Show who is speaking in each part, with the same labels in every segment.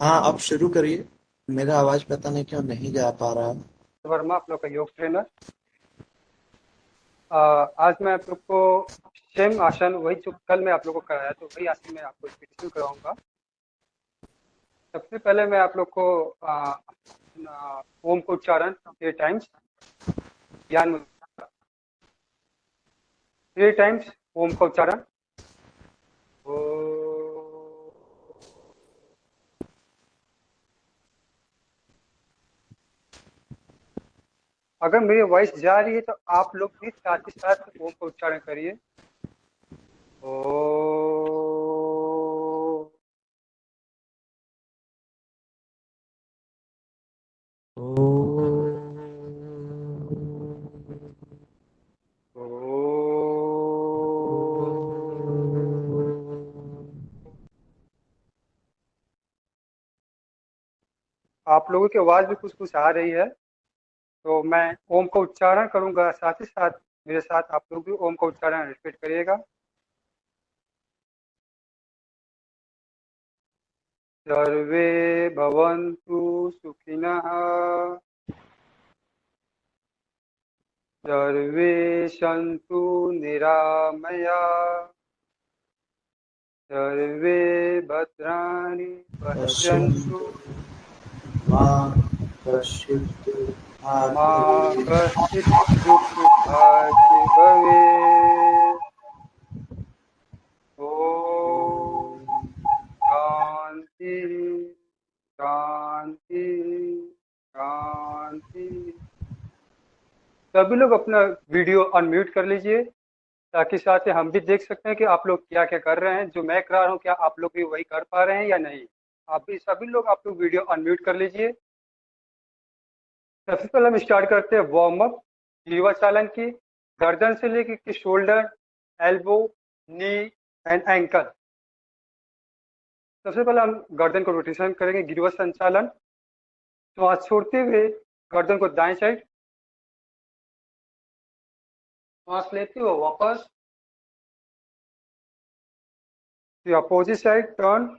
Speaker 1: हाँ, आप शुरू करिए। मेरा आवाज पता नहीं क्यों नहीं जा पा रहा।
Speaker 2: वर्मा आप लोग का योग ट्रेनर। आज मैं आप लोग को सेम आसन वही जो कल मैं आप लोग को कराया तो वही आसन मैं आपको रिपीटेशन कराऊंगा। सबसे पहले मैं आप लोग को ओम को उच्चारण 3 टाइम्स, ज्ञान मुद्रा 3 टाइम्स, ओम का उच्चारण। ओ अगर मेरी वॉइस जा रही है तो आप लोग भी साथ ही साथ ओम का उच्चारण करिए। ओ ओ आप लोगों की आवाज भी कुछ कुछ आ रही है, तो मैं ओम का उच्चारण करूंगा, साथ ही साथ मेरे साथ आप लोग भी ओम का उच्चारण रिपीट करिएगा। सर्वे भवन्तु सुखिनः, सर्वे सन्तु निरामयाः, सर्वे भद्राणि पश्यन्तु,
Speaker 1: पश्यन्तु मां पश्यन्तु
Speaker 2: मा
Speaker 1: आत्मविद्या।
Speaker 2: कश्चित् दुःखभाग् भवेत्। ॐ शान्ति शांति शांति। सभी लोग अपना वीडियो अनम्यूट कर लीजिए, ताकि साथ ही हम भी देख सकते हैं कि आप लोग क्या क्या कर रहे हैं। जो मैं करा रहा हूँ क्या आप लोग भी वही कर पा रहे हैं या नहीं। आप भी सभी लोग आप लोग वीडियो अनम्यूट कर लीजिए। सबसे पहले हम स्टार्ट करते हैं वार्म अप लीवर चालन की, गर्दन से लेकर कि shoulder, elbow, knee and ankle. सबसे पहले हम गर्दन को रोटेशन करेंगे, गिरवा संचालन। श्वास छोड़ते हुए गर्दन को दाएं साइड, श्वास लेते हुए वापस, फिर अपोजिट साइड टर्न,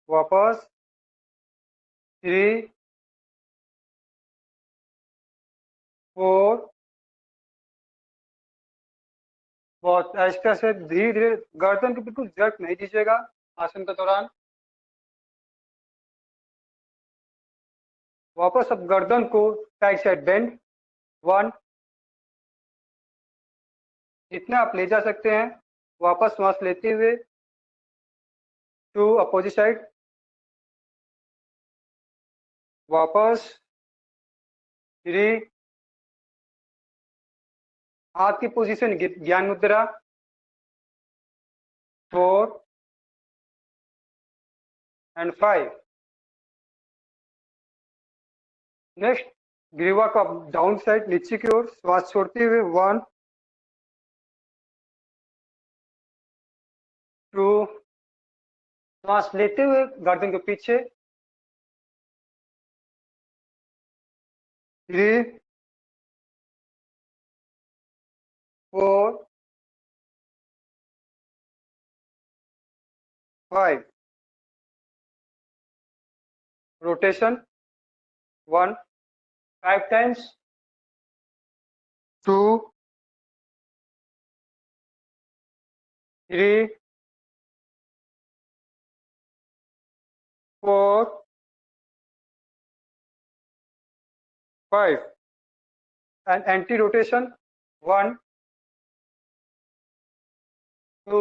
Speaker 2: वापस, 3, 4। बहुत ऐसे ऐसे धीरे धीरे, गर्दन को बिल्कुल जर्क नहीं दीजिएगा आसन के दौरान। वापस अब गर्दन को साइड साइड बेंड, 1, जितना आप ले जा सकते हैं। वापस सांस लेते हुए 2, अपोजिट साइड, वापस 3। हाथ की पोजीशन ज्ञान मुद्रा, 4 एंड 5। नेक्स्ट, ग्रीवा को डाउन साइड नीचे की ओर श्वास छोड़ते हुए 1, 2, श्वास लेते हुए गर्दन के पीछे, 3, 4, 5। Rotation 1, 5 times, 2, 3, 4, 5 and anti rotation 1, 2।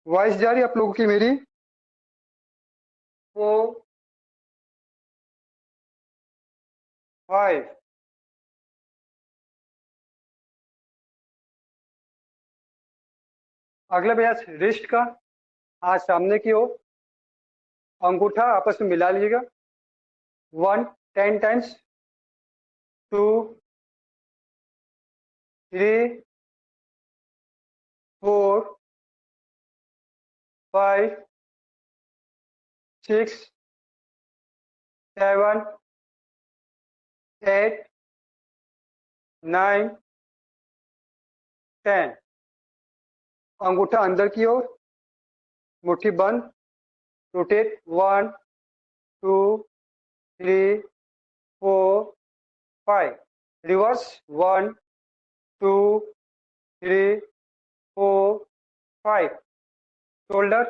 Speaker 2: Voice जा रही है आप लोगों की मेरी? 4, 5। अगला अभ्यास रिस्ट का। हाथ सामने की ओर, अंगूठा आपस में मिला लीजिएगा, 1, 10 टाइम्स, 2, 3, 4, 5, 6, 7, 8, 9, 10। अंगूठा अंदर की ओर, मुट्ठी बंद, रोटेट 1 2 3 4 5, रिवर्स 1 2 3 4 5, शोल्डर,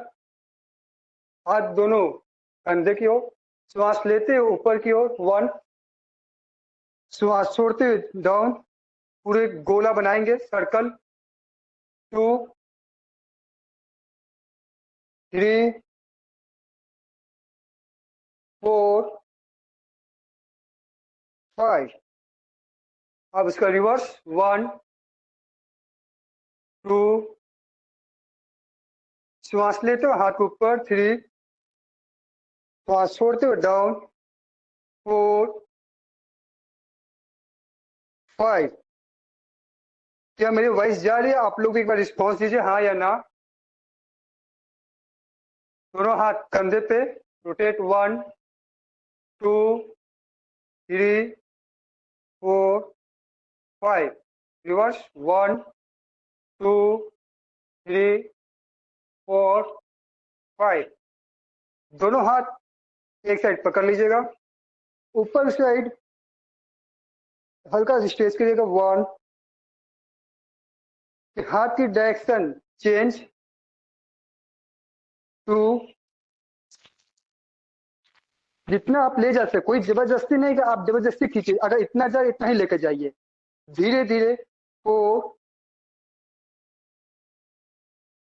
Speaker 2: हाथ दोनों कंधे की ओर, श्वास लेते हुए ऊपर की ओर 1, श्वास छोड़ते हुए डाउन, पूरे गोला बनाएंगे सर्कल, 2 3 4 5, अब इसका रिवर्स 1 2, श्वास लेते हुए हाथ ऊपर 3, श्वास छोड़ते हुए डाउन 4 5। क्या मेरी वॉइस जा रही है? आप लोग एक बार रिस्पॉन्स दीजिए हाँ या ना। दोनों हाथ कंधे पे, रोटेट 1 2 3 4 5, रिवर्स 1 2 3 4 5, दोनों हाथ एक साइड पकड़ लीजिएगा, ऊपर साइड हल्का स्ट्रेच करिएगा 1, हाथ की डायरेक्शन चेंज 2, जितना आप ले जा सकते, कोई जबरदस्ती नहीं कि आप जबरदस्ती खींचिए, अगर इतना जाए इतना ही लेकर जाइए, धीरे धीरे 4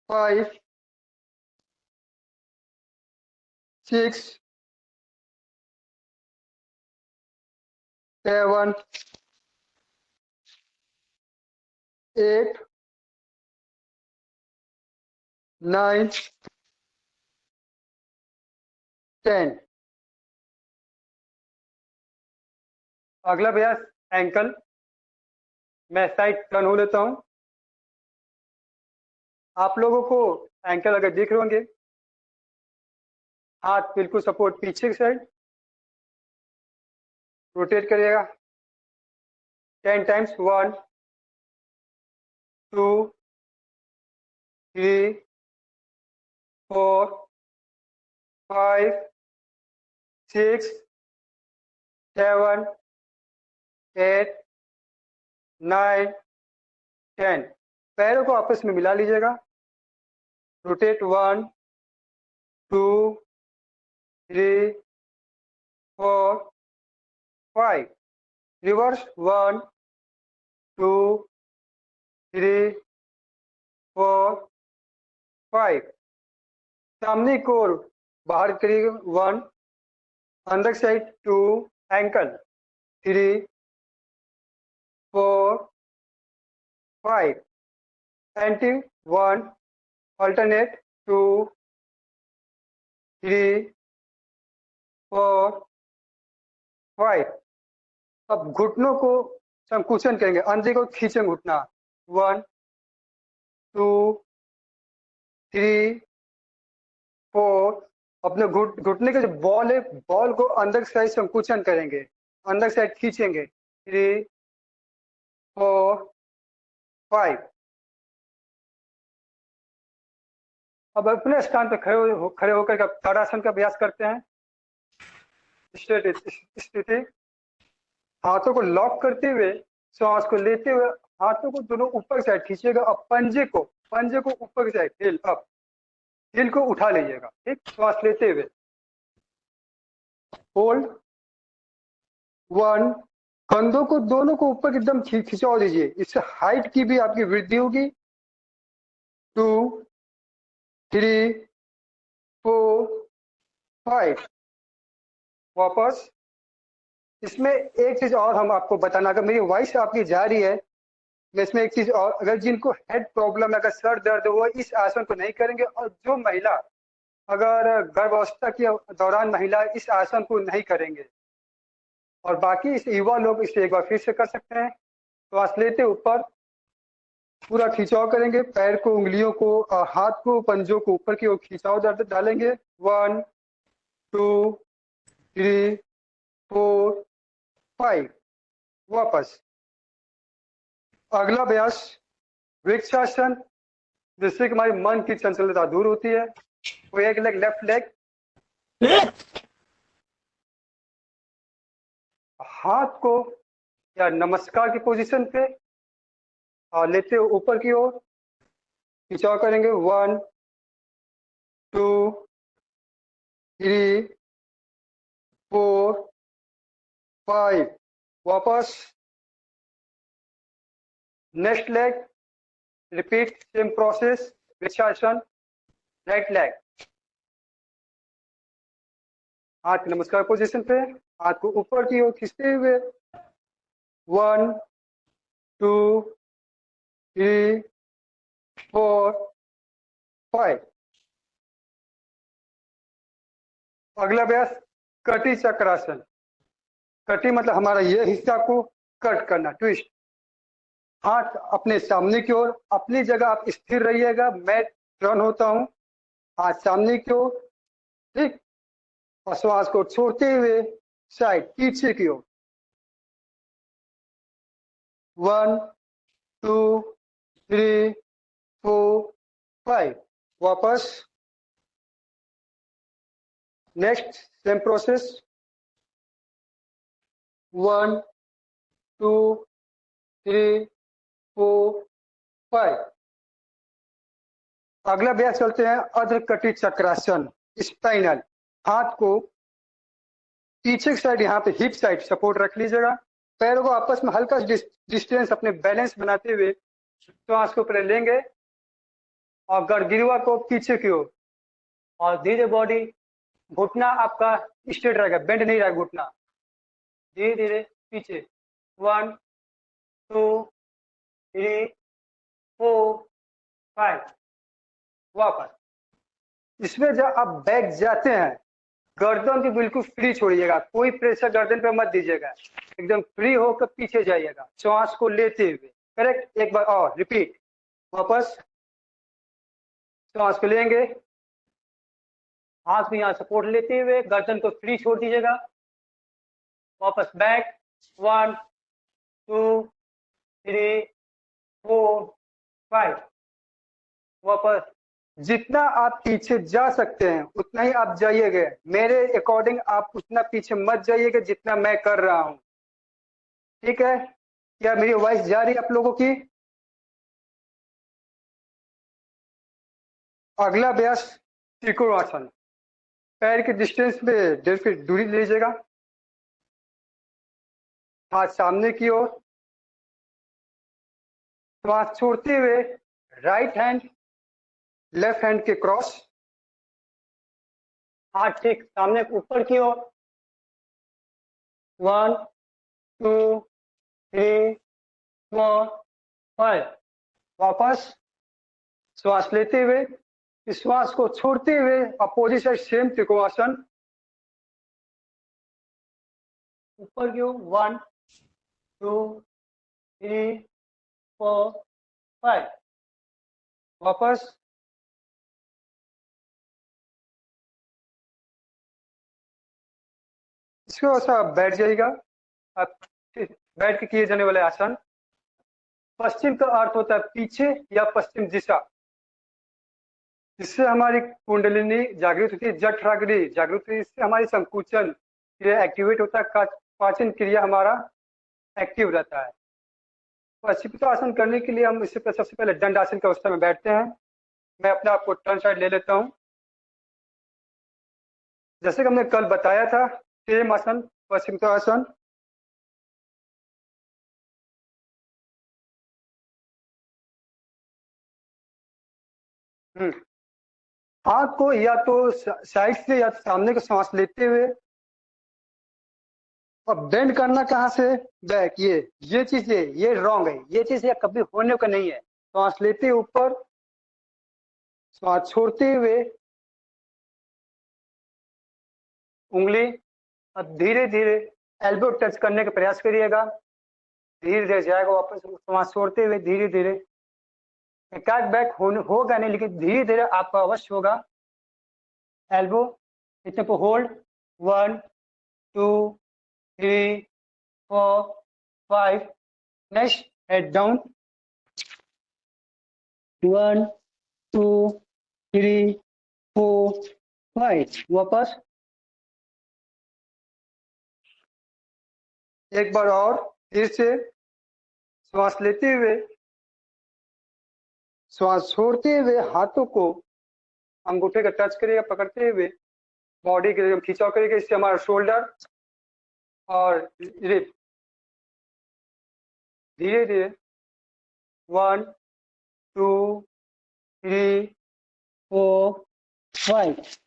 Speaker 2: 5 6 7 8 9 10। अगला अभ्यास एंकल, मैं साइड टर्न हो लेता हूं, आप लोगों को एंकल अगर दिख रहे होंगे, हाथ बिल्कुल सपोर्ट पीछे की साइड, रोटेट करिएगा 10 टाइम्स 1 2 3 4 5 6 7 8 9 10। पैरों को आपस में मिला लीजिएगा, रोटेट 1 2 3 4 5, रिवर्स 1 2 3 4 5, सामने की ओर बाहर करिए 1, अंदर साइड 2, एंकल 3 4 5, एंटी 1, अल्टरनेट 2 3 4 5। अब घुटनों को संकुचन करेंगे, अंदर को खींचेंगे घुटना 1 2 3 4, अपने घुटने के जो बॉल है, बॉल को अंदर की साइड संकुचन करेंगे, अंदर की साइड खींचेंगे 3 4 5। अब अपने स्थान पर खड़े होकर के ताड़ासन का अभ्यास करते हैं। स्थिति, हाथों को लॉक करते हुए, श्वास को लेते हुए हाथों को दोनों ऊपर साइड खींचिएगा, अब पंजे को ऊपर की साइड हिल अप, हिल को उठा लीजिएगा, ठीक, श्वास लेते हुए होल्ड 1, कंधों को दोनों को ऊपर एकदम खिंचाव दीजिए, इससे हाइट की भी आपकी वृद्धि होगी, 2 3 4 5, वापस। इसमें एक चीज और हम आपको बताना, अगर मेरी वॉइस आपकी जा रही है, मैं इसमें एक चीज और, अगर जिनको हेड प्रॉब्लम है, अगर सर दर्द हो, इस आसन को नहीं करेंगे, और जो महिला अगर गर्भावस्था के दौरान महिला इस आसन को नहीं करेंगे, और बाकी इस युवा लोग इसे एक बार फिर से कर सकते हैं। श्वास लेते ऊपर पूरा खिंचाव करेंगे, पैर को, उंगलियों को, हाथ को, पंजों को ऊपर की ओर खिंचाव डालेंगे 1 2 3 4 5, वापस। अगला अभ्यास वृक्षासन, जिससे कि हमारी मन की चंचलता दूर होती है। तो एक लेग, लेफ्ट लेग, हाथ को या नमस्कार की पोजीशन पे और लेते हुए ऊपर की ओर खिंचाव करेंगे। 1 2 3 4 5। वापस next leg, repeat same process. Vrikshasana, right leg, हाथ नमस्कार पोजीशन पे, हाथ को ऊपर की ओर खींचते हुए 1 2 3 4 5। अगला अभ्यास कटी चक्रासन। कटी मतलब हमारा ये हिस्सा को कट करना, ट्विस्ट। हाथ अपने सामने की ओर, अपनी जगह आप स्थिर रहिएगा। मैं टर्न होता हूं, हाथ सामने की ओर, ठीक। और श्वास को छोड़ते हुए साइड, पीछे की ओर। 1 2 3 4 5। वापस नेक्स्ट सेम प्रोसेस। 1 2 3 4 5। अगला अभ्यास चलते हैं अर्धकटी चक्रासन, स्पाइनल। हाथ को पीछे की साइड, यहाँ पे हिप साइड सपोर्ट रख लीजिएगा। पैरों को आपस में हल्का डिस्टेंस, अपने बैलेंस बनाते हुए श्वास को ऊपर लेंगे और गड़गिरवा को पीछे की ओर, और धीरे बॉडी, घुटना आपका स्ट्रेट रहेगा, बेंड नहीं रहेगा घुटना। धीरे धीरे पीछे। 1 2 3 4 5। वापस। इसमें जब आप बैक जाते हैं, गर्दन की बिल्कुल फ्री छोड़िएगा, कोई प्रेशर गर्दन पे मत दीजिएगा, एकदम फ्री होकर पीछे जाइएगा श्वास को लेते हुए। करेक्ट। एक बार और रिपीट। वापस श्वास को लेंगे, हाथ को यहाँ सपोर्ट लेते हुए गर्दन को फ्री छोड़ दीजिएगा। वापस बैक। 1 2 3 4 5। वापस। जितना आप पीछे जा सकते हैं उतना ही आप जाइएगा। मेरे अकॉर्डिंग आप उतना पीछे मत जाइएगा जितना मैं कर रहा हूं, ठीक है। क्या मेरी वॉइस जा रही है आप लोगों की? अगला अभ्यास त्रिकोणासन। पैर के डिस्टेंस पे 1.5 फीट दूरी लीजिएगा, हाथ सामने की ओर, श्वास छोड़ते हुए राइट हैंड लेफ्ट हैंड के क्रॉस, हाथ ठीक सामने ऊपर की ओर। 1 2 3 4 5। वापस श्वास लेते हुए, इस श्वास को छोड़ते हुए अपोजिट साइड सेम त्रिकोणासन, ऊपर की ओर। 1 2 3 4 5। वापस। इसको ऐसा बैठ जाइएगा। अब बैठ के किए जाने वाले आसन। पश्चिम का अर्थ होता है पीछे या पश्चिम दिशा, जिससे हमारी कुंडलिनी जागृत होती है, जठराग्नि जागृत होती है। इससे हमारी संकुचन क्रिया एक्टिवेट होता है, पाचन क्रिया हमारा एक्टिव रहता है। पश्चिम आसन करने के लिए हम इससे सबसे पहले दंड आसन की अवस्था में बैठते हैं। मैं अपने आप को टर्न साइड ले लेता हूँ। जैसे कि हमने कल बताया था, सेम आसन पश्चिम आसन। हाथ को या तो साइड से या सामने को सांस लेते हुए, अब बेंड करना कहाँ से? बैक। ये चीज ये रॉन्ग है, ये चीज कभी होने का नहीं है। सांस लेते ऊपर, सांस छोड़ते हुए उंगली, अब धीरे धीरे एल्बो टच करने का प्रयास करिएगा। धीरे धीरे जाएगा वापस, सांस छोड़ते हुए धीरे धीरे। एकाक बैक होगा नहीं, लेकिन धीरे धीरे आपका अवश्य होगा। एल्बो इतने को होल्ड। 1 2 3 4 5। Next head down. 1 2 3 4 5 वापस एक बार और फिर से श्वास लेते हुए श्वास छोड़ते हुए हाथों को अंगूठे का टच करिएगा पकड़ते हुए बॉडी के एकदम खिंचाव करिएगा इससे हमारा शोल्डर और रिप धीरे धीरे 1 2 3 4 5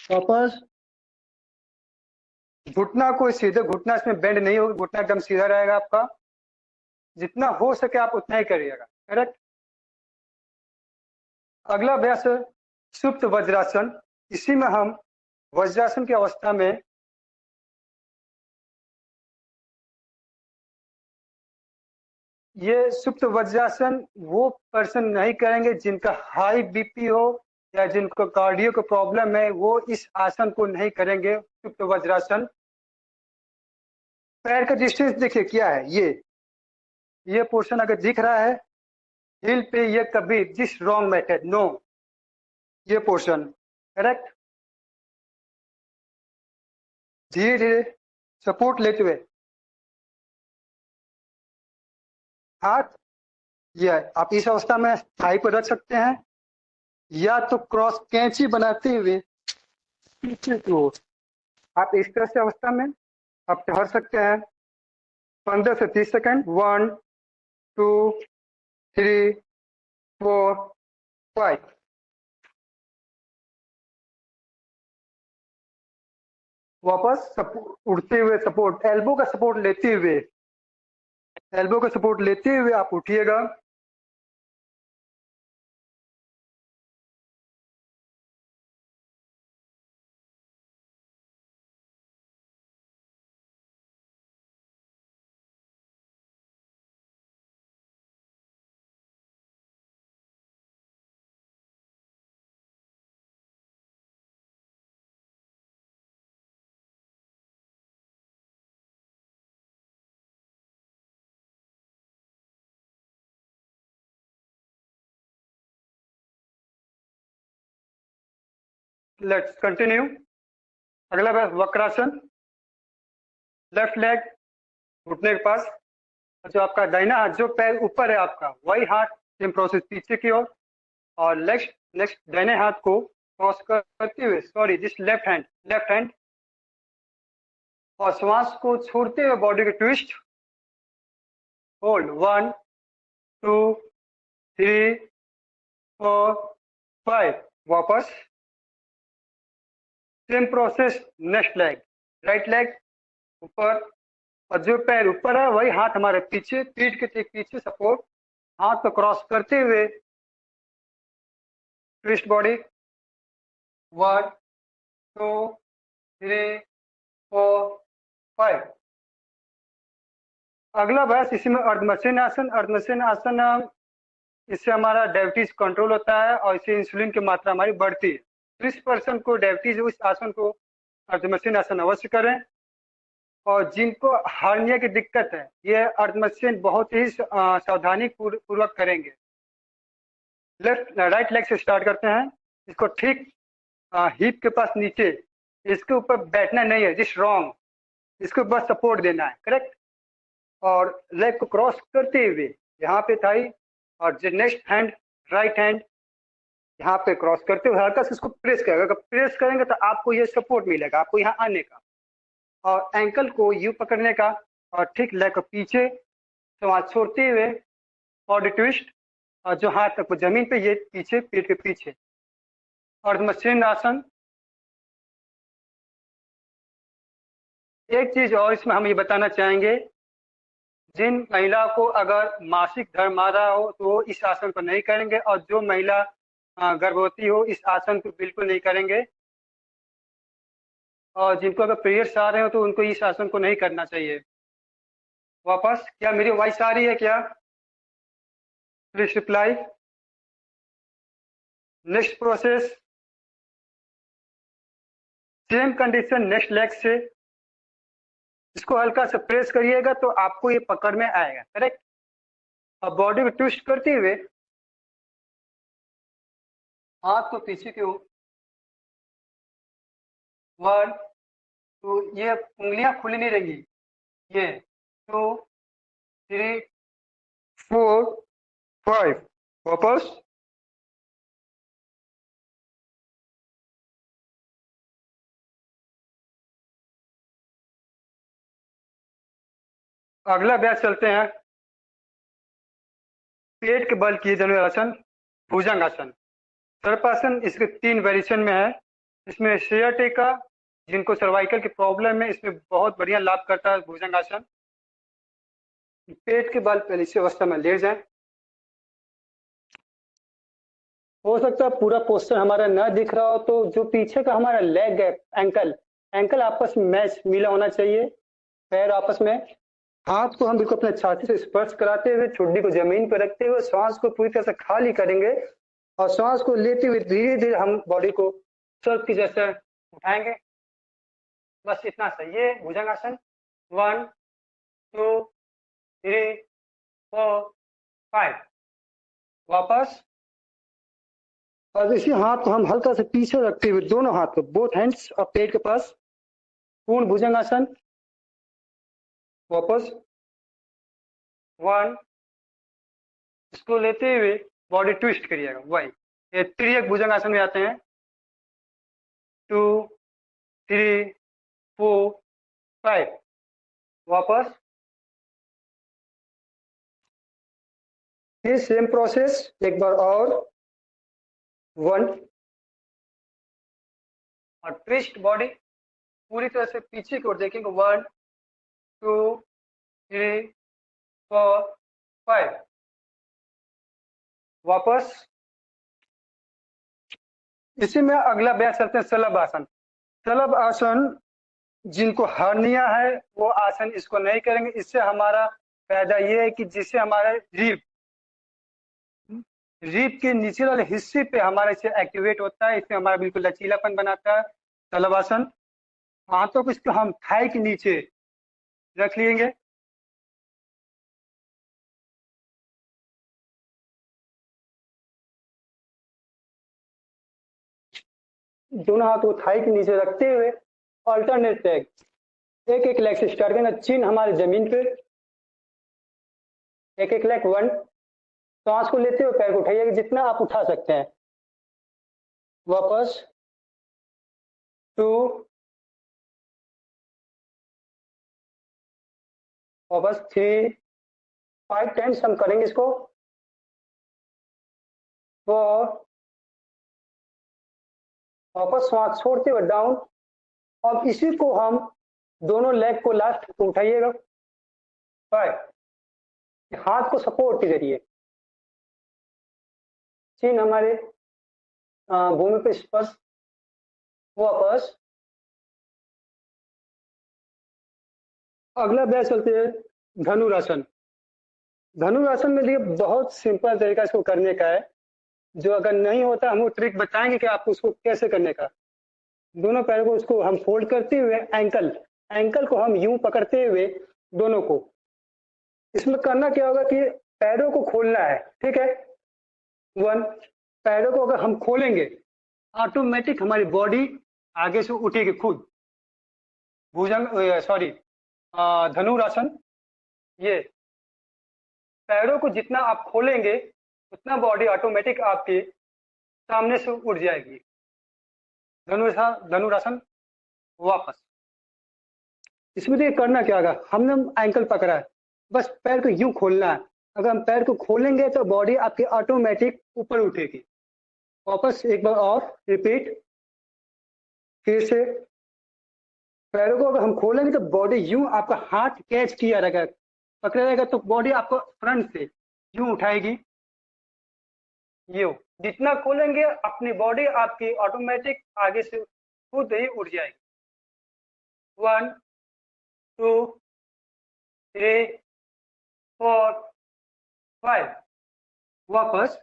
Speaker 2: वापस घुटना को सीधे घुटना इसमें बेंड नहीं होगा घुटना एकदम सीधा रहेगा आपका जितना हो सके आप उतना ही करिएगा करेक्ट अगला अभ्यास है सुप्त वज्रासन इसी में हम वज्रासन की अवस्था में ये सुप्त वज्रासन वो पर्सन नहीं करेंगे जिनका हाई बीपी हो या जिनको कार्डियो का प्रॉब्लम है वो इस आसन को नहीं करेंगे सुप्त वज्रासन पैर का डिस्टेंस देखिए क्या है ये पोर्शन अगर दिख रहा है हिल पे ये कभी दिस रॉन्ग मेथड नो ये पोर्शन करेक्ट धीरे धीरे सपोर्ट लेते हुए हाथ ये आप इस अवस्था में थाई पर रख सकते हैं या तो क्रॉस कैंची बनाते हुए पीछे की ओर आप इस तरह से अवस्था में आप ठहर सकते हैं 15 से 30 सेकंड 1 2 3 4 5 वापस उठते हुए सपोर्ट एल्बो का सपोर्ट लेते हुए आप उठिएगा लेट्स कंटिन्यू अगला बस वक्रासन लेफ्ट लेग घुटने के पास जो आपका दाहिना हाथ जो पैर ऊपर है आपका वही हाथ सेम प्रोसेस पीछे की ओर और नेक्स्ट दाहिने हाथ को क्रॉस करते हुए सॉरी दिस लेफ्ट हैंड और श्वास को छोड़ते हुए बॉडी के ट्विस्ट होल्ड 1 2 3 4 5 वापस same process next leg right leg ऊपर और जो पैर ऊपर है वही हाथ हमारे पीछे पीठ के ठीक पीछे सपोर्ट हाथ को क्रॉस करते हुए ट्विस्ट बॉडी 1 2 3 4 5 अगला अभ्यास इसी में अर्धमसेन आसन इससे हमारा डायबिटीज कंट्रोल होता है और इससे इंसुलिन की मात्रा हमारी बढ़ती है 30% को डायबिटीज उस आसन को अर्धमसेन आसन अवश्य करें और जिनको हार्निया की दिक्कत है ये अर्धमसेन बहुत ही सावधानी पूर्वक करेंगे राइट लेग से स्टार्ट करते हैं इसको ठीक हिप के पास नीचे इसके ऊपर बैठना नहीं है जिस रॉन्ग इसको बस सपोर्ट देना है करेक्ट और लेग को क्रॉस करते हुए यहाँ पे थाई और जो नेक्स्ट हैंड राइट हैंड यहाँ पे क्रॉस करते हुए हल्का से इसको प्रेस करेगा अगर प्रेस करेंगे तो आपको ये सपोर्ट मिलेगा आपको यहाँ आने का और एंकल को यू पकड़ने का और ठीक लेग को पीछे श्वास छोड़ते हुए बॉडी ट्विस्ट और जो हाथ तक जमीन पे ये पीछे पीठ के पीछे अर्धमसेन आसन एक चीज और इसमें हम ये बताना चाहेंगे जिन महिला को अगर मासिक धर्म आ रहा हो तो वो इस आसन को नहीं करेंगे और जो महिला गर्भवती हो इस आसन को बिल्कुल नहीं करेंगे और जिनको अगर पीरियड्स आ रहे हो तो उनको इस आसन को नहीं करना चाहिए वापस क्या मेरी वॉइस आ रही है क्या please reply next process same condition next leg से इसको हल्का से प्रेस करिएगा तो आपको ये पकड़ में आएगा करेक्ट अब बॉडी को ट्विस्ट करते हुए हाथ को पीछे की ओर, 1 2, ये उंगलियां खुली नहीं रहेंगी, ये 2 3 4 5, वापस। अगला अभ्यास चलते हैं, पेट के बल किए जाने वाला आसन, भुजंगासन। सर्पासन इसके 3 वेरिएशन में है। इसमें सियाटिका, जिनको सर्वाइकल की प्रॉब्लम है, इसमें बहुत बढ़िया लाभ करता है भुजंगासन। पेट के बल पहले इसी अवस्था में लेट जाए। हो सकता है पूरा पोस्टर हमारा न दिख रहा हो, तो जो पीछे का हमारा लेग है, एंकल एंकल आपस में मैच मिला होना चाहिए, पैर आपस में। हाथ को हम बिल्कुल अपने छाती से स्पर्श कराते हुए, ठुड्डी को जमीन पर रखते हुए श्वास को पूरी तरह से खाली करेंगे और श्वास को लेते हुए धीरे धीरे हम बॉडी को सर्प की जैसे उठाएंगे। बस इतना सही है भुजंगासन। 1 2 3 4 5, वापस। और इसी हाथ को हम हल्का से पीछे रखते हुए, दोनों हाथ को, बोथ हैंड्स और पेट के पास, पूर्ण भुजंगासन, वापस। 1, इसको लेते हुए बॉडी ट्विस्ट करिएगा, वही ये त्रियक भुजंगासन में आते हैं। 2 3 4 5, वापस। ये सेम प्रोसेस एक बार और। 1, और ट्विस्ट बॉडी पूरी तरह से पीछे की ओर देखेंगे। 1 2 3 4 5, वापस। इसी में अगला अभ्यास करते हैं शलभ आसन। शलभ आसन, जिनको हर्निया है वो आसन इसको नहीं करेंगे। इससे हमारा फायदा ये है कि जिससे हमारा रीप के नीचे वाले हिस्से पे हमारा इसे एक्टिवेट होता है, इससे हमारा बिल्कुल लचीलापन बनाता है शलभ आसन। हाथों को इसको हम थाई के नीचे रख लेंगे। दोनों हाथों को थाई के नीचे रखते हुए अल्टरनेट लेग, एक एक लेग से स्टार्ट करेंगे। चिन्ह हमारे जमीन पे, एक एक लेग। 1, सांस को लेते हुए पैर को उठाइएगा जितना आप उठा सकते हैं, वापस। 2, वापस। 3 5 टाइम्स हम करेंगे इसको। 4, वापस सांस छोड़ते हुए डाउन। अब इसी को हम दोनों लेग को लास्ट को उठाइएगा। 5, हाथ को सपोर्ट के जरिए, चिन्ह हमारे भूमि पे स्पर्श, वापस। अगला अभ्यास चलते हैं धनुरासन। धनुरासन में देखिए बहुत सिंपल तरीका इसको करने का है, जो अगर नहीं होता हम वो ट्रिक बताएंगे कि आपको उसको कैसे करने का। दोनों पैरों को उसको हम फोल्ड करते हुए एंकल को हम यूं पकड़ते हुए दोनों को, इसमें करना क्या होगा कि पैरों को खोलना है, ठीक है। 1, पैरों को अगर हम खोलेंगे ऑटोमेटिक हमारी बॉडी आगे से उठेगी खुद। धनुरासन, ये पैरों को जितना आप खोलेंगे उतना बॉडी ऑटोमेटिक आपके सामने से उठ जाएगी। धनुरासन, वापस। इसमें देखिए करना क्या होगा, हमने एंकल पकड़ा है, बस पैर को यूं खोलना है। अगर हम पैर को खोलेंगे तो बॉडी आपकी ऑटोमेटिक ऊपर उठेगी। वापस एक बार और रिपीट, फिर से। पैरों को अगर हम खोलेंगे तो बॉडी यूं, आपका हाथ कैच किया रहेगा, पकड़ा रहेगा, तो बॉडी आपको फ्रंट से यूं उठाएगी। यूं जितना खोलेंगे अपनी बॉडी आपकी ऑटोमेटिक आगे से खुद ही उठ जाएगी। 1 2 3 4 5, वापस।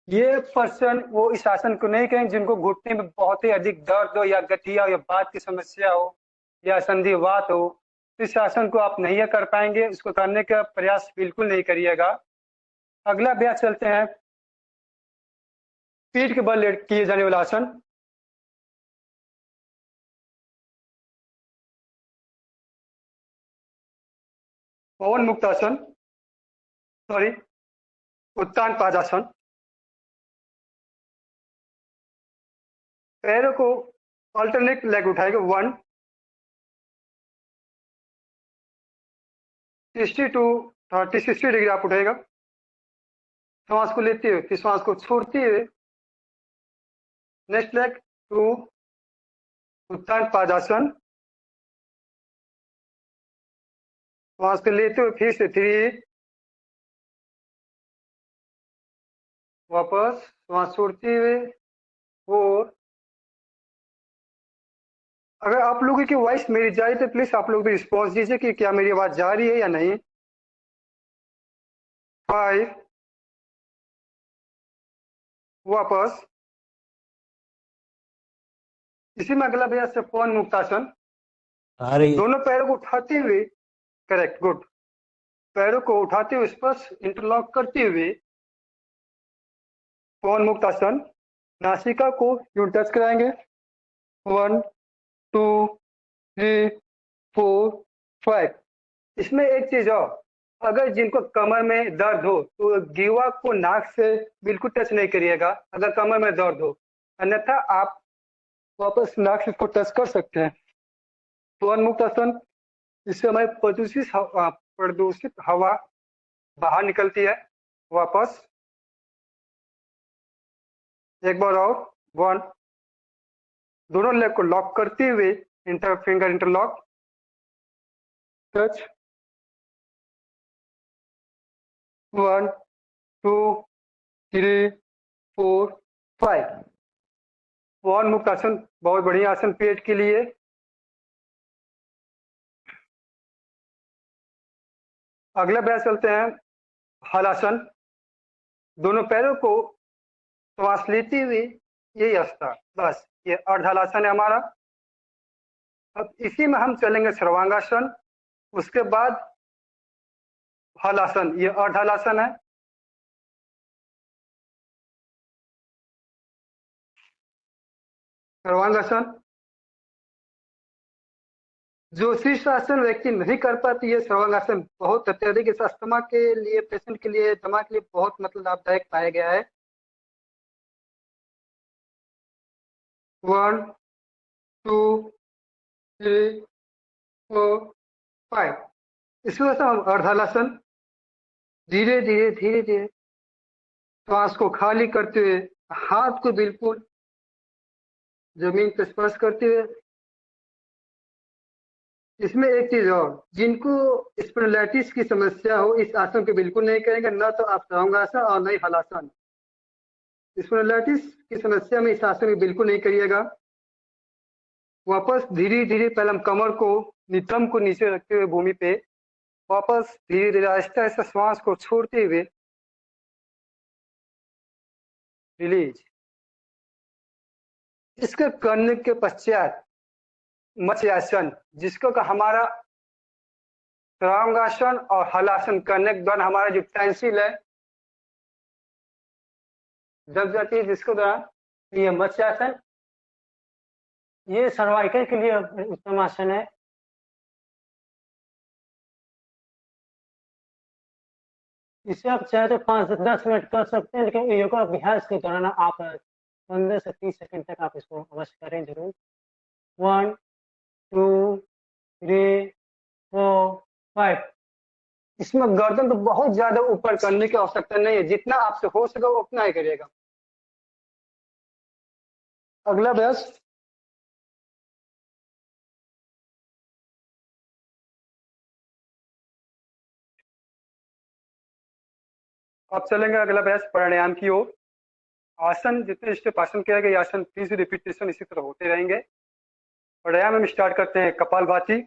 Speaker 2: ये पर्सन वो इस आसन को नहीं करेंगे जिनको घुटने में बहुत ही अधिक दर्द हो, या गठिया हो, या बात की समस्या हो, या संधिवात हो, तो इस आसन को आप नहीं कर पाएंगे। इसको करने का प्रयास बिल्कुल नहीं करिएगा। अगला अभ्यास चलते हैं पीठ के बल किए जाने वाला आसन। पवन मुक्त आसन, सॉरी, उत्तान पादासन। पैरों को अल्टरनेट लेग उठाएगा, 1 60 टू 30 60 डिग्री आप उठाएगा। श्वास को लेते हुए फिर श्वास को छोड़ते हुए नेक्स्ट लेग 2 उत्तान पादासन। श्वास को लेते हुए फिर से 3 वापस श्वास छोड़ते हुए 4। अगर आप लोगों की वॉइस मेरी जा रही तो प्लीज आप लोग भी रिस्पॉन्स दीजिए कि क्या मेरी आवाज जा रही है या नहीं। 5 वापस। इसी में अगला अभ्यास है पवन मुक्तासन।
Speaker 1: आ रही है।
Speaker 2: दोनों पैरों को उठाते हुए, करेक्ट, गुड, पैरों को उठाते हुए स्पर्श इंटरलॉक करते हुए पवन मुक्तासन। नासिका को यूं टच कराएंगे, 1 2 3 4 5। इसमें एक चीज और, अगर जिनको कमर में दर्द हो तो ग्रीवा को नाक से बिल्कुल टच नहीं करिएगा अगर कमर में दर्द हो, अन्यथा आप वापस नाक से इसको टच कर सकते हैं। पवन मुक्त आसन, इससे हमारी प्रदूषित हवा बाहर निकलती है। वापस एक बार और, 1, दोनों लेग को लॉक करते हुए फिंगर इंटरलॉक, टच, 1 2 3 4 5। पवन मुक्त आसन बहुत बढ़िया आसन पेट के लिए। अगला अभ्यास चलते हैं हलासन। दोनों पैरों को श्वास लेते हुए यही अवस्था, बस ये अर्धहलासन है हमारा। अब इसी में हम चलेंगे सर्वांगासन, उसके बाद हलासन, ये अर्धहलासन है। सर्वांगासन, जो शीर्षासन व्यक्ति नहीं कर पाती है, सर्वांगासन बहुत अत्यधिक इस अस्थमा के लिए, पेशेंट के लिए, दमा के लिए बहुत मतलब लाभदायक पाया गया है। 1 2 3 4 5। इसी वजह से हम अर्धहलासन, धीरे धीरे धीरे धीरे श्वास को खाली करते हुए हाथ को बिल्कुल जमीन पर स्पर्श करते हुए। इसमें एक चीज और, जिनको स्पॉन्डिलाइटिस की समस्या हो इस आसन को बिल्कुल नहीं करेंगे, न तो आप सर्वांगासन और न ही हलासन। स्पॉन्डिलाइटिस की समस्या में इस आसन में बिल्कुल नहीं करिएगा। वापस धीरे धीरे पहले हम कमर को, नितंब को नीचे रखते हुए भूमि पे, वापस धीरे धीरे आहिस्ता आहिस्ता श्वास को छोड़ते हुए रिलीज। इसके करने के पश्चात मत्स्यासन, जिसको का हमारा सर्वांगासन और हलासन करने के दौरान हमारा जो टेंसिल है दब जाती है, जिसको दौरान ये मत्स्यासन, ये सर्वाइकल के लिए उत्तम आसन है। इसे आप चाहे तो 5 से 10 मिनट कर सकते हैं, लेकिन योगा अभ्यास के दौरान आप 15 से 30 सेकंड तक आप इसको अवश्य करें जरूर। 1 2 3 4 5। इसमें गर्दन तो बहुत ज्यादा ऊपर करने की आवश्यकता नहीं है, जितना आपसे हो सके उतना ही करिएगा। अगला अभ्यास अब चलेंगे अगला अभ्यास प्राणायाम की ओर। आसन जितने स्टेप आसन किया गया, आसन 30 रिपीटेशन इसी तरह होते रहेंगे। प्राणायाम हम स्टार्ट करते हैं कपालभाति।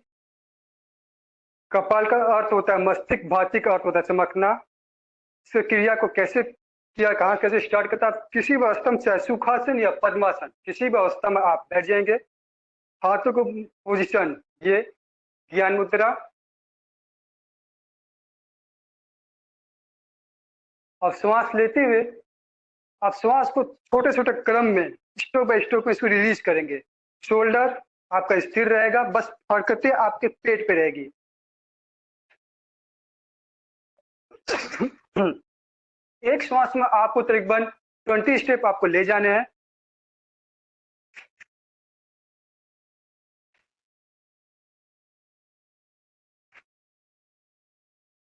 Speaker 2: कपाल का अर्थ होता है मस्तिष्क, भाती का अर्थ होता है चमकना। इस क्रिया को कैसे किया, कहाँ कैसे स्टार्ट करता है, किसी भी अवस्था में, चाहे सुखासन या पद्मासन, किसी भी अवस्था में आप बैठ जाएंगे। हाथों को पोजिशन, ये ज्ञान मुद्रा, अब श्वास लेते हुए आप श्वास को छोटे छोटे क्रम में स्टोक बाय स्टोक में इसको रिलीज करेंगे। शोल्डर आपका स्थिर रहेगा, बस हरकतें आपके पेट पे रहेगी। एक श्वास में आपको तकरीबन 20 स्टेप आपको ले जाने हैं।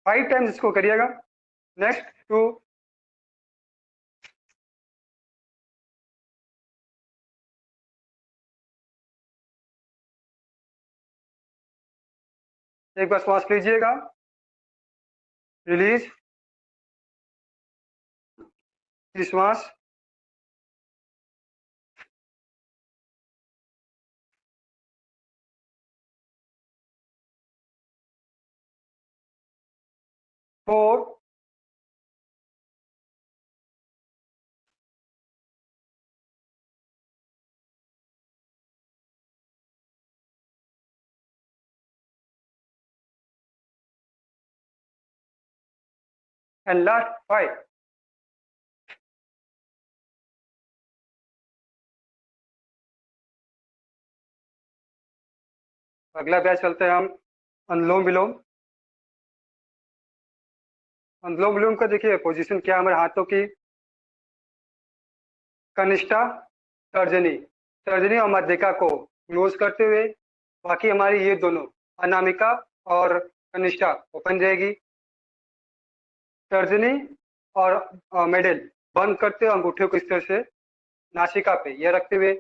Speaker 2: फाइव टाइम्स इसको करिएगा। नेक्स्ट 2, एक बार श्वास लीजिएगा, रिलीज, श्वास, 4, एंड लास्ट 5। अगला बैच चलते हैं हम अनुलोम विलोम। अनुलोम विलोम का देखिए पोजीशन क्या है हमारे हाथों की, कनिष्ठा, तर्जनी, तर्जनी और मध्यिका को क्लोज करते हुए, बाकी हमारी ये दोनों अनामिका और कनिष्ठा ओपन रहेगी। तर्जनी और मिडिल बंद करते हुए अंगूठे को इस तरह से नासिका पे ये रखते हुए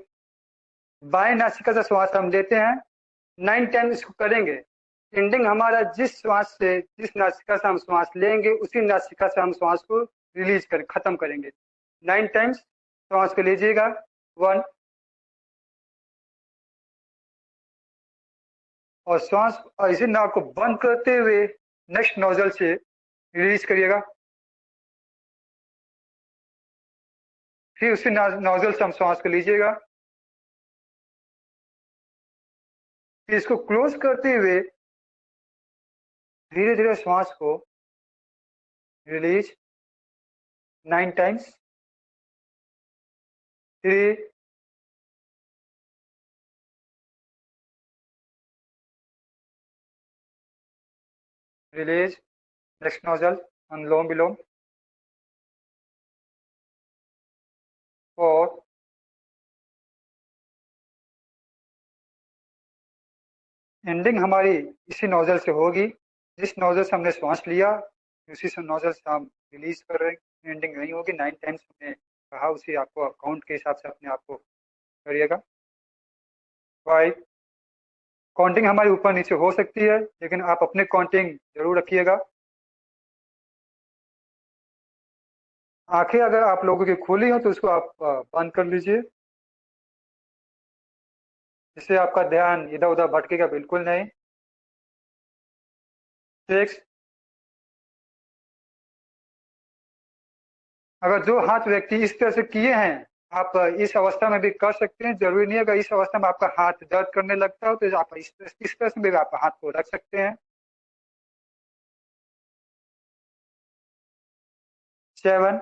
Speaker 2: बाएं नासिका से श्वास हम लेते हैं। 9 टाइम इसको करेंगे। एंडिंग हमारा जिस नासिका से हम श्वास लेंगे उसी नासिका से हम श्वास को रिलीज कर खत्म करेंगे। 9 टाइम्स श्वास को लीजिएगा। 1, और श्वास और इसी नाक को बंद करते हुए नेक्स्ट नोजल से रिलीज करिएगा। फिर उसी नोजल से हम श्वास को लीजिएगा। फिर इसको क्लोज करते हुए धीरे धीरे श्वास को release 9 times. 3, release, next nozzle Anulom Vilom. 4, ending हमारी इसी नोजल से होगी। जिस नोजल से हमने श्वास लिया उसी से नोजल से हम रिलीज कर रहे हैं। एंडिंग नहीं होगी। 9 टाइम्स हमने कहा, उसी आपको काउंट के हिसाब से अपने आप को करिएगा। 5, काउंटिंग हमारी ऊपर नीचे हो सकती है लेकिन आप अपने काउंटिंग जरूर रखिएगा। आंखें अगर आप लोगों की खुली हो तो उसको आप बंद कर लीजिए, जिससे आपका ध्यान इधर उधर भटकेगा बिल्कुल नहीं। 6, अगर जो हाथ व्यक्ति इस तरह से किए हैं आप इस अवस्था में भी कर सकते हैं। जरूरी नहीं अगर इस अवस्था में आपका हाथ दर्द करने लगता हो तो आप इस तरह से भी आप हाथ को रख सकते हैं। 7,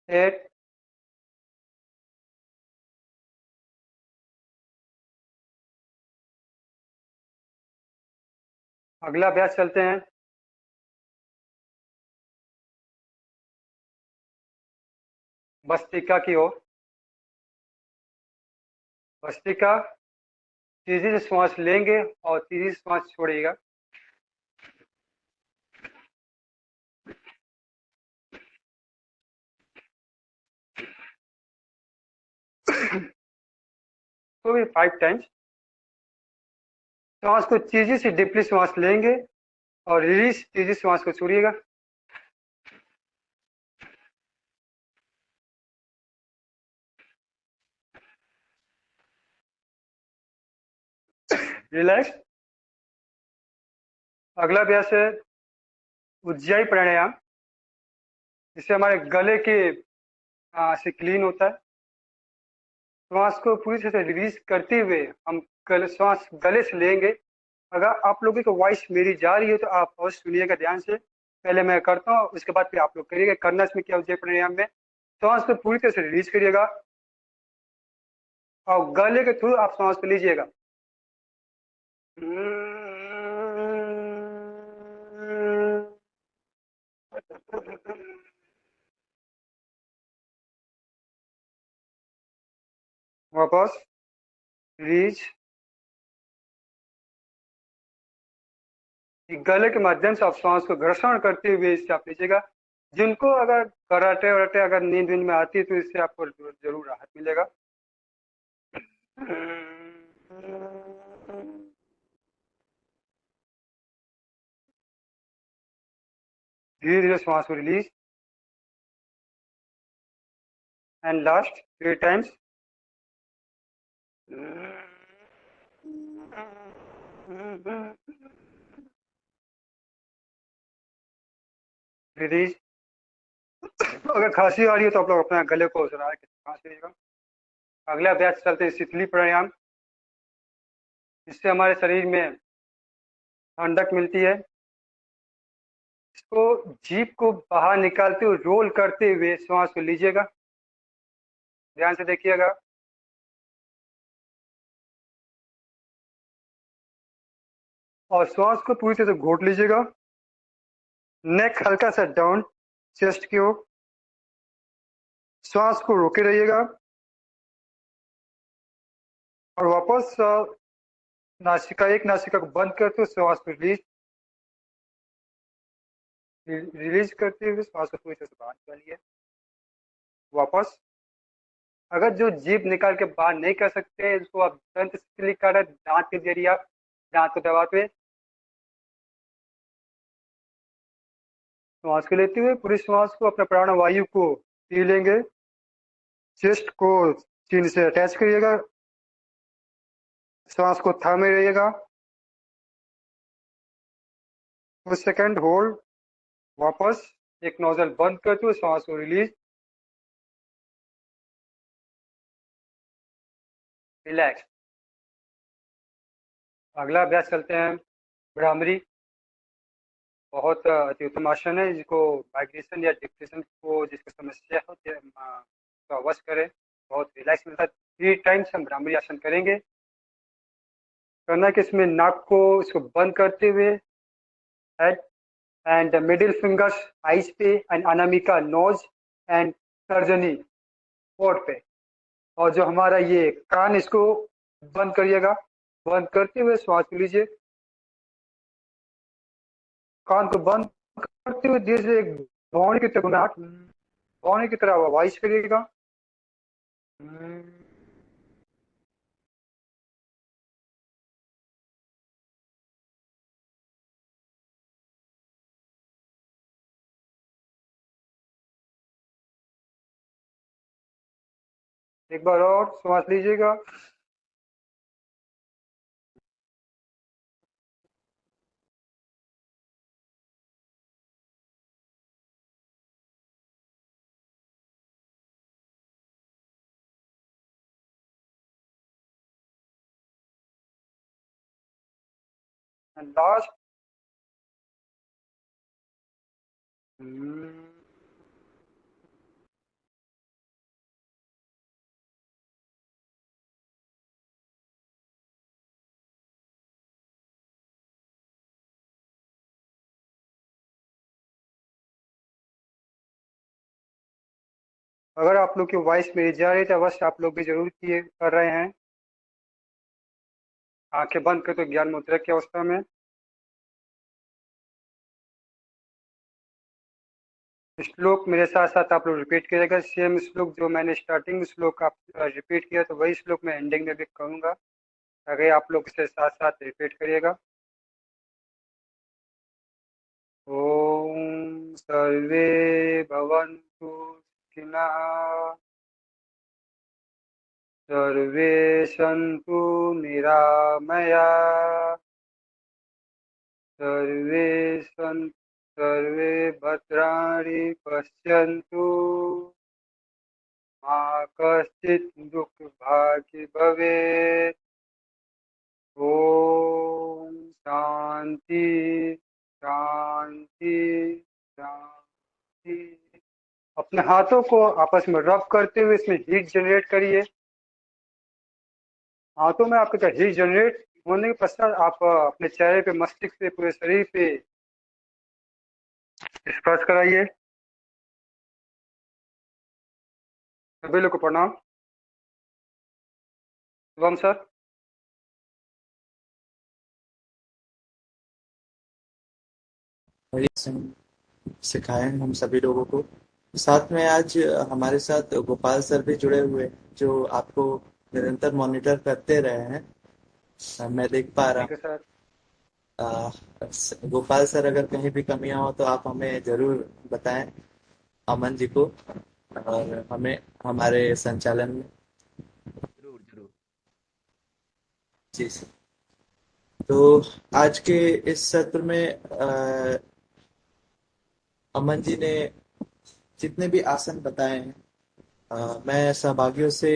Speaker 2: 8, अगला अभ्यास चलते हैं भस्त्रिका की ओर। भस्त्रिका, तेजी से श्वास लेंगे और तेजी से श्वास छोड़िएगा। तो भी 5 टाइम्स श्वास को तेजी से डीपली श्वास लेंगे और रिलीज, तेजी से श्वास को छोड़िएगा। रिलैक्स। अगला अभ्यास है उज्जाई प्राणायाम, जिससे हमारे गले के से क्लीन होता है। श्वास को पूरी तरह से रिलीज करते हुए हम श्वास गले से लेंगे। अगर आप लोगों की वॉइस मेरी जा रही है तो आप और सुनिएगा ध्यान से। पहले मैं करता हूँ, उसके बाद फिर आप लोग करिएगा। करना इसमें क्या होता है, प्राणायाम में श्वास को पूरी तरह से रिलीज करिएगा और गले के थ्रू आप सांस को लीजिएगा। वापस रिलीज। गले के माध्यम से आप सांस को घर्षण करते हुए इससे आप लीजिएगा। जिनको अगर कराटे वराटे अगर नींद वींद में आती है तो इससे आपको जरूर राहत मिलेगा। धीरे धीरे श्वास को release and last 3 times. Release. अगर खांसी आ रही है तो आप लोग अपना गले को सुना के सांस लीजिएगा। अगला अभ्यास चलते हैं शीतली प्राणायाम। इससे हमारे शरीर में ठंडक मिलती है। इसको जीभ को बाहर निकालते हुए रोल करते हुए श्वास को लीजिएगा। ध्यान से देखिएगा। और श्वास को पूरी तरह से घोट लीजिएगा। नेक हल्का सा डाउन चेस्ट की ओर। श्वास को रोके रहिएगा और वापस नासिका एक नासिका को बंद करते हुए श्वास को रिलीज करते हुए श्वास को पूरी तरह से बाहर निकालिए। वापस। अगर जो जीभ निकाल के बाहर नहीं कर सकते इसको आप दंत शीतली कर दांत के जरिए आप दांत को दबाते हुए श्वास को लेते हुए पूरी श्वास को अपने प्राण वायु को पी लेंगे। चेस्ट को चीन से अटैच करिएगा। श्वास को थामे रहिएगा। कुछ सेकंड होल्ड। वापस एक नोजल बंद करते हुए श्वास को रिलीज। रिलैक्स। अगला अभ्यास चलते हैं भ्रामरी। बहुत अति उत्तम आसन है जिसको माइग्रेशन या डिप्रेशन को जिसको समस्या हो तो अवश्य करें। बहुत रिलैक्स मिलता है। 3 टाइम्स हम भ्रामरी आसन करेंगे। करना कि इसमें नाक को इसको बंद करते हुए head and middle fingers eyes पे एंड अनामिका नोज एंड तर्जनी होठ पे। और जो हमारा ये कान इसको बंद करिएगा। बंद करते हुए श्वास लीजिए। कान को बंद करते हुए धीरे से एक भौंरी की तरह भौंरी की तरह आवाज करिएगा। एक बार और श्वास लीजिएगा। And last. अगर आप लोग की वॉइस मेरी जा रही है तो अवश्य आप लोग भी जरूर किए कर रहे हैं। आंखें बंद कर तो ज्ञान मुद्रा की अवस्था में श्लोक मेरे साथ साथ आप लोग रिपीट करिएगा। सेम श्लोक जो मैंने स्टार्टिंग श्लोक आप रिपीट किया तो वही श्लोक मैं एंडिंग में भी कहूँगा। अगर आप लोग इसे साथ साथ रिपीट करिएगा। ओम सर्वे भवन्तु सुखिनः सर्वे सन्तु निरामया सर्वे सन्तु सर्वे भद्राणि पश्यन्तु मा कश्चित् दुःखभाग् भवेत्। शांति शांति शांति। अपने हाथों को आपस में रब करते हुए इसमें हीट जनरेट करिए। हाथों में आपके हीट जनरेट होने के पश्चात आप अपने चेहरे पे, मस्तिष्क पे, पूरे शरीर पे स्पर्श कराइए। सभी लोग को प्रणाम। शुभम सर।
Speaker 1: बड़ी सिखाए हैं हम सभी लोगों को। साथ में आज हमारे साथ गोपाल सर भी जुड़े हुए हैं, जो आपको निरंतर मॉनिटर करते रहे हैं। मैं देख पा रहा
Speaker 2: ठीक है
Speaker 1: हूँ।
Speaker 2: सर।
Speaker 1: गोपाल सर, अगर कहीं भी कमियां हो तो आप हमें जरूर बताएं, अमन जी को और हमें, हमारे संचालन में। जरूर जरूर। जी सर। तो आज के इस सत्र में अमन जी ने जितने भी आसन बताए हैं, मैं सहभागियों से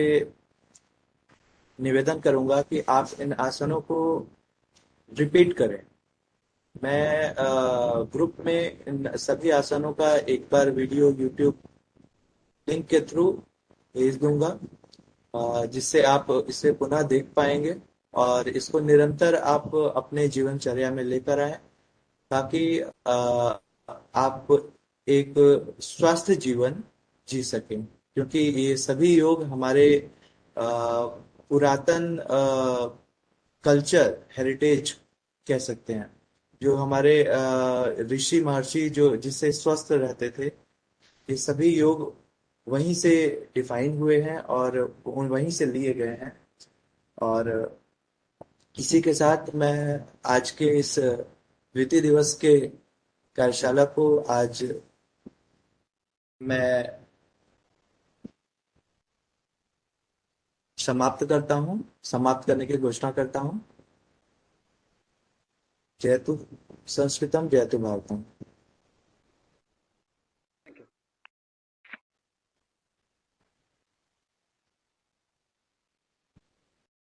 Speaker 1: निवेदन करूंगा कि आप इन आसनों को रिपीट करें। मैं ग्रुप में इन सभी आसनों का एक बार वीडियो यूट्यूब लिंक के थ्रू भेज दूंगा, जिससे आप इसे पुनः देख पाएंगे और इसको निरंतर आप अपने जीवनचर्या में लेकर आए, ताकि आप एक स्वस्थ जीवन जी सकें। क्योंकि ये सभी योग हमारे पुरातन कल्चर, हेरिटेज कह सकते हैं, जो हमारे ऋषि महर्षि जो जिससे स्वस्थ रहते थे, ये सभी योग वहीं से डिफाइन हुए हैं और वहीं से लिए गए हैं। और इसी के साथ मैं आज के इस द्वितीय दिवस के कार्यशाला को आज मैं समाप्त करता हूँ, समाप्त करने की घोषणा करता हूँ। जयतु संस्कृतम, जयतु भारतम।